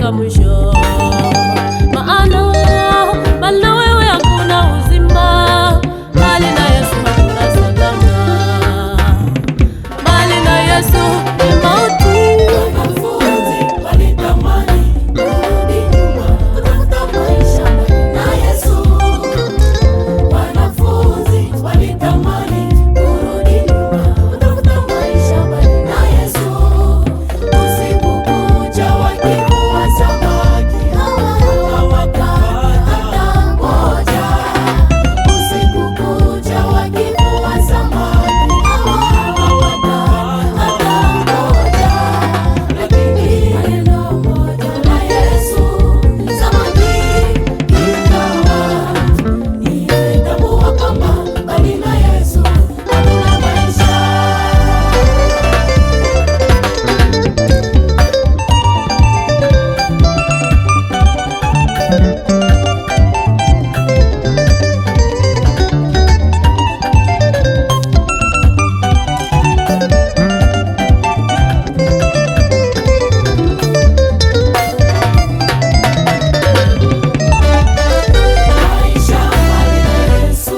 utafika mwisho, maana mbali na wewe hakuna uzima, mbali na Yesu hakuna salama, mbali na Yesu ni mauti. Wanafunzi walitamani kurudi nyuma kutafuta maisha na Yesu. Wanafunzi walitamani kurudi nyuma kutafuta maisha na Yesu. Usiku kucha wakivua samaki hawakupata hata moja. Usiku kucha wakivua samaki hawakupata hata moja. Lakini neno moja la Yesu samaki ikawa. Nilitambua kwamba mbali na Yesu hakuna maisha. Maisha mbali na Yesu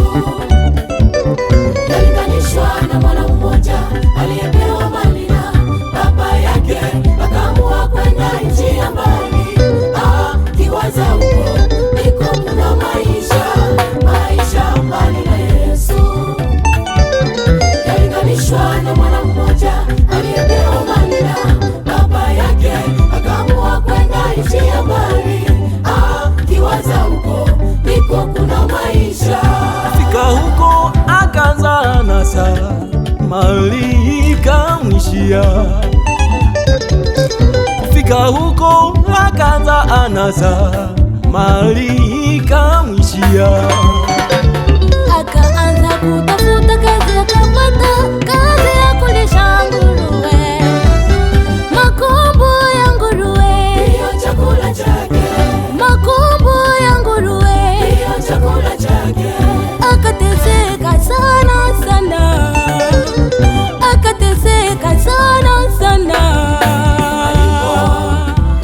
yalinganishwa na mwana mmoja aliyepewa mali na baba yake, akaamua kwenda nchi ya mbali, akiwaza huko ndiko kuna maisha. Maisha mbali na Yesu yalinganishwa na mwana mmoja aliyepewa mali na baba yake, akaamua kwenda nchi ya mbali, akiwaza huko ndiko kuna maisha. Fika huko akaanza anasa, mali ikamwishia. Fika huko akaanza anasa, mali ikamwishia. Akaanza kutafuta kazi, akapata kazi ya kulisha nguruwe, makombo ya nguruwe, Ndiyo chakula chake, makombo ya nguruwe. ndiyo chakula chake. Akateseka sana sana, akateseka sana sana.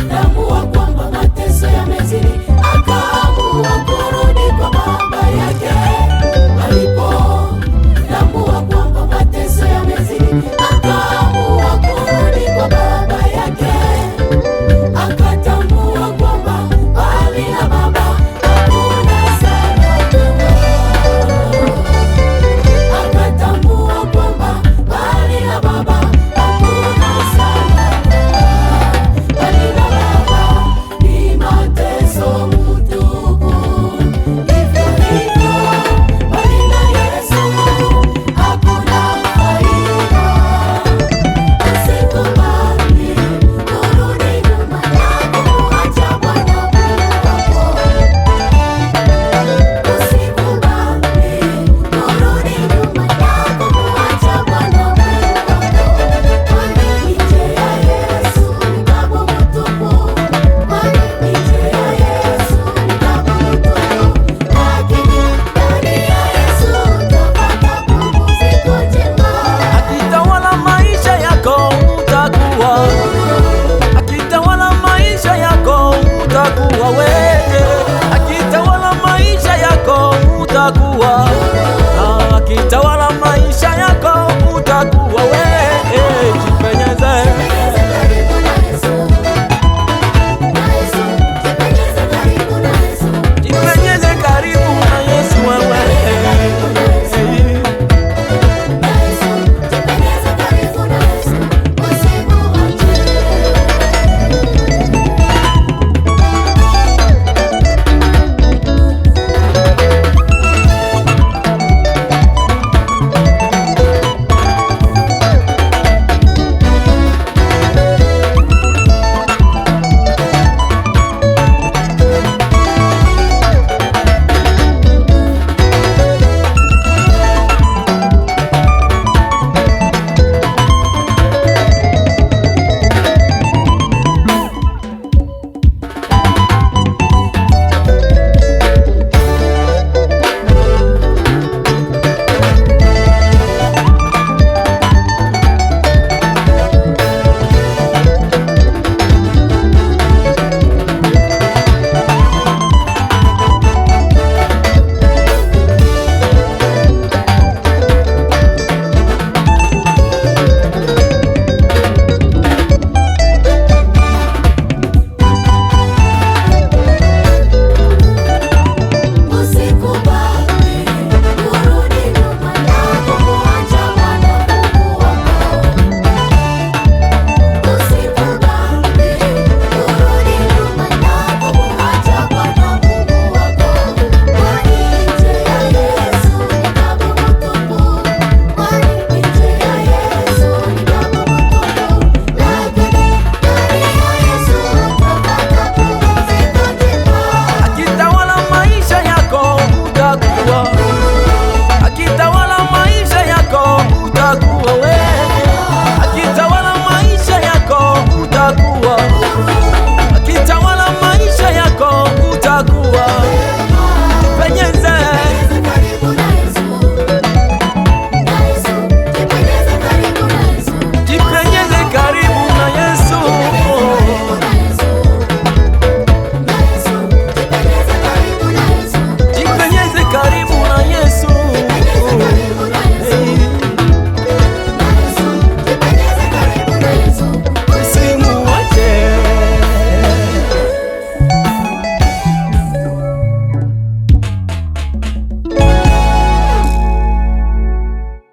Tambua kwamba mateso yamezidi, akaamua kurudi kwa baba yake. Alipotambua kwamba mateso yamezidi, akaamua kurudi kwa baba yake. Akatambua kwamba mbali na baba hakuna salama. Akatambua kwamba mbali na baba hakuna salama. Mbali na baba ni mateso mtupu. Hivyo hivyo mbali na Yesu hakuna faida. Usikubali kurudi nyuma na kumwacha Bwana Mungu wako. Usikubali kurudi nyuma na kumwacha Bwana Mungu wako. Kwani nje ya Yesu ni kabu mtupu. Kwani nje ya Yesu ni kabu mtupu. Lakini ndani ya Yesu utapata pumziko jema. Akitawala maisha yako utakuwa, akitawala maisha yako utakuwa wewe, akitawala maisha yako utakuwa, akitawala